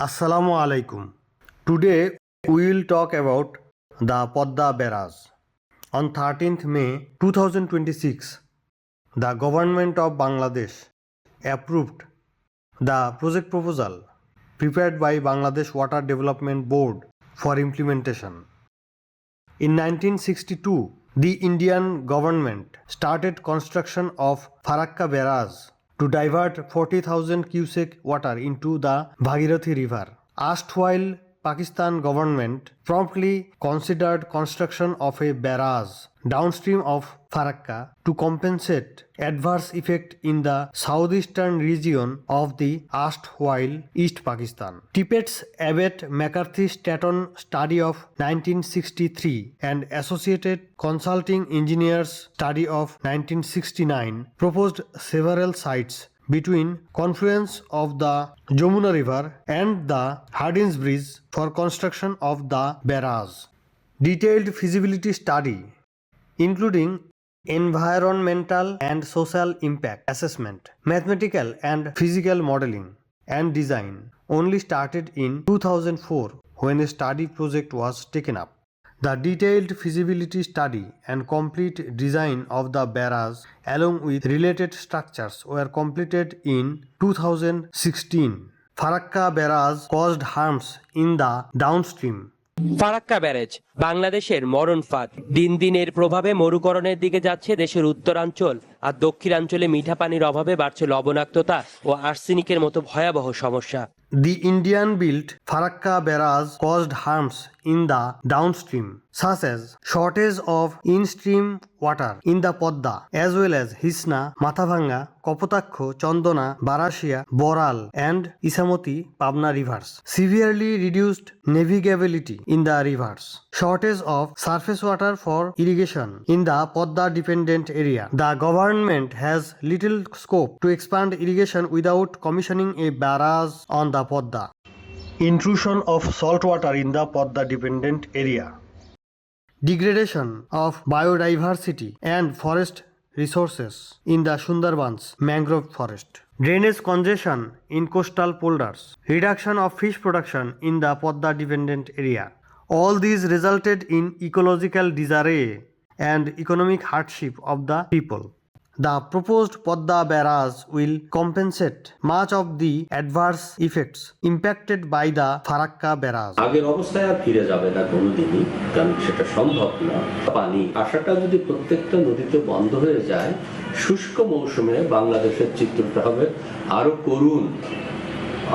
Assalamu alaikum. Today we will talk about the Podda Barrage. On 13th May 2026, the government of Bangladesh approved the project proposal prepared by Bangladesh Water Development Board for implementation. In 1962, the Indian government started construction of Farakka Barrage to divert 40,000 cubic water into the Bhagirathi River. Erstwhile Pakistan government promptly considered construction of a barrage downstream of Farakka to compensate adverse effect in the southeastern region of the erstwhile East Pakistan. Tippett's Abbott McCarthy Staton study of 1963 and Associated Consulting Engineers study of 1969 proposed several sites between confluence of the Jamuna River and the Hardin's Bridge for construction of the barrage. Detailed feasibility study including environmental and social impact assessment, mathematical and physical modeling and design only started in 2004 when a study project was taken up. The detailed feasibility study and complete design of the barrage along with related structures were completed in 2016. Farakka barrage caused harms in the downstream. Farakka barrage বাংলাদেশের মরণ ফাঁদ। দিন দিন এর প্রভাবে মরুকরণের দিকে যাচ্ছে দেশের উত্তরাঞ্চল, আর দক্ষিণাঞ্চলে মিঠা পানির অভাবে বাড়ছে লবণাক্ততা ও আর্সেনিকের মতো ভয়াবহ সমস্যা। The Indian built Farakka barrage caused harms in the downstream, such as shortage of in-stream water in the Podda, as well as Hisna, Mathavanga, Kopotaksho, Chandona, Barashia, Boral, and Isamoti Pabna rivers. Severely reduced navigability in the rivers. Shortage of surface water for irrigation in the Podda dependent area. The government has little scope to expand irrigation without commissioning a barrage on the Podda. Intrusion of salt water in the Podda dependent area. Degradation of biodiversity and forest resources in the Sundarbans mangrove forest. Drainage congestion in coastal polders. Reduction of fish production in the Podda dependent area. All these resulted in ecological disarray and economic hardship of the people. The proposed Podda barrage will compensate much of the adverse effects impacted by the Farakka barrage. আগের অবস্থায় আর ফিরে যাবে না কোনোদিনই, কারণ সেটা সম্ভব না। পানি আসাটা যদি প্রত্যেকটা নদীতে বন্ধ হয়ে যায়, শুষ্ক মৌসুমে বাংলাদেশের চিত্রটা হবে আরো করুণ,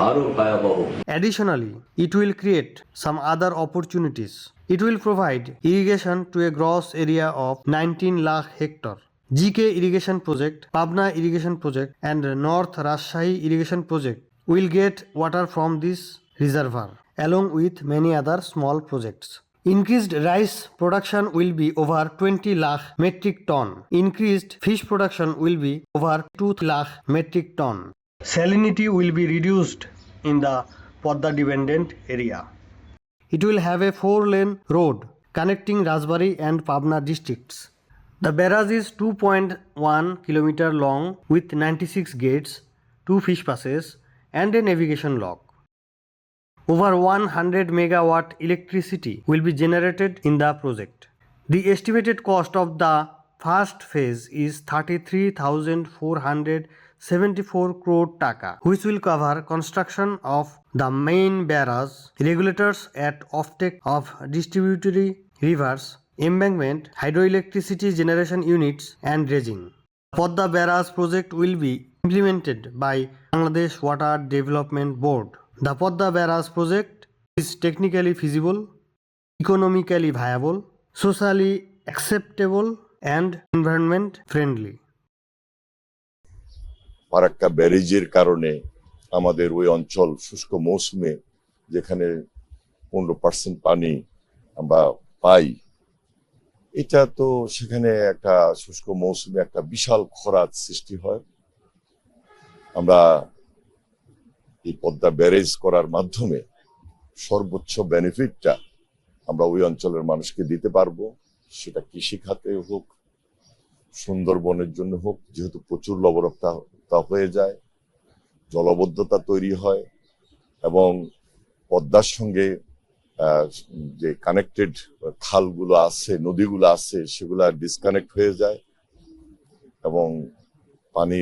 আরো ভয়াবহ। Additionally, it will create some other opportunities. It will provide irrigation to a gross area of 19 lakh hectare. GK Irrigation Project, Pabna Irrigation Project and North Rajshahi Irrigation Project will get water from this reservoir along with many other small projects. Increased rice production will be over 20 lakh metric ton. Increased fish production will be over 2 lakh metric ton. Salinity will be reduced in the Podda dependent area. It will have a 4-lane road connecting Rajbari and Pabna districts. The barrage is 2.1 km long with 96 gates, 2 fish passes and a navigation lock. Over 100 megawatt electricity will be generated in the project. The estimated cost of the first phase is 33,474 crore taka, which will cover construction of the main barrage, regulators at offtake of distributary rivers, embankment, hydroelectricity generation units and dredging. Podda barrage project will be implemented by Bangladesh Water Development Board. The Podda barrage project is technically feasible, economically viable, socially acceptable and environment friendly. Farakka ব্যারেজের কারণে আমাদের ওই অঞ্চল শুষ্ক মৌসুমে যেখানে 15% পানি আমরা পাই, এটা তো সেখানে একটা শুষ্ক মৌসুমে একটা বিশাল খরার সৃষ্টি হয়। আমরা এই পদ্মা ব্যারেজ করার মাধ্যমে সর্বোচ্চ বেনিফিটটা আমরা ওই অঞ্চলের মানুষকে দিতে পারবো, সেটা কৃষি খাতে হোক, সুন্দরবনের জন্য হোক, যেহেতু প্রচুর লবণাক্ততা হয়ে যায়, জলবদ্ধতা তৈরি হয় এবং পদ্মার সঙ্গে যে কানেক্টেড খালগুলো আছে, নদীগুলো আছে, সেগুলা ডিসকানেক্ট হয়ে যায় এবং পানি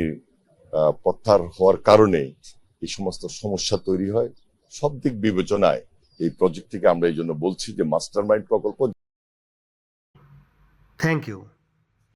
প্রত্যাহার হওয়ার কারণে এই সমস্ত সমস্যা তৈরি হয়। সব দিক বিবেচনায় এই প্রজেক্টটিকে আমরা এই জন্য বলছি যে মাস্টার মাইন্ড প্রকল্প। Thank you.